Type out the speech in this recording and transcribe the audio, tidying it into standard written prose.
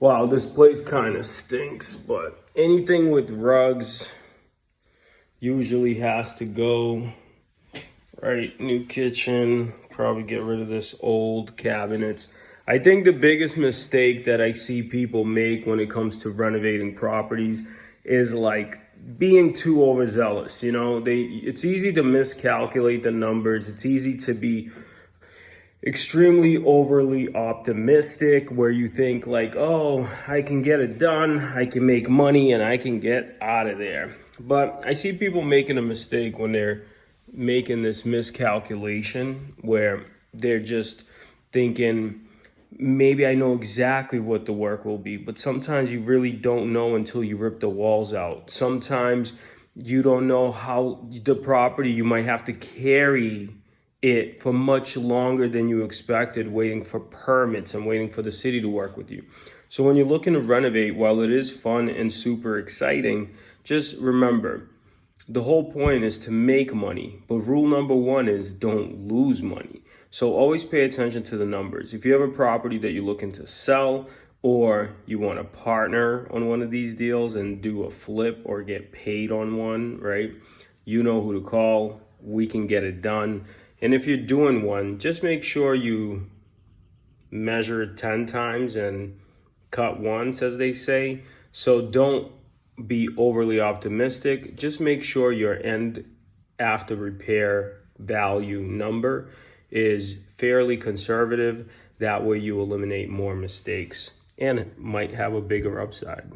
Wow, this place kind of stinks, but anything with rugs usually has to go. Right, new kitchen, probably get rid of this old cabinets. I think the biggest mistake that I see people make when it comes to renovating properties is like being too overzealous. It's easy to miscalculate the numbers. It's easy to be extremely overly optimistic where you think like, oh, I can get it done, I can make money, and I can get out of there. But I see people making a mistake when they're making this miscalculation where they're just thinking, maybe I know exactly what the work will be, but sometimes you really don't know until you rip the walls out. Sometimes you don't know how the property, you might have to carry it for much longer than you expected, waiting for permits and waiting for the city to work with you. So when you're looking to renovate, while it is fun and super exciting, just remember, the whole point is to make money, but rule number one is don't lose money. So always pay attention to the numbers. If you have a property that you're looking to sell, or you want to partner on one of these deals and do a flip or get paid on one, right? You know who to call. We can get it done. And if you're doing one, just make sure you measure it 10 times and cut once, as they say. So don't be overly optimistic. Just make sure your end after repair value number is fairly conservative. That way you eliminate more mistakes and it might have a bigger upside.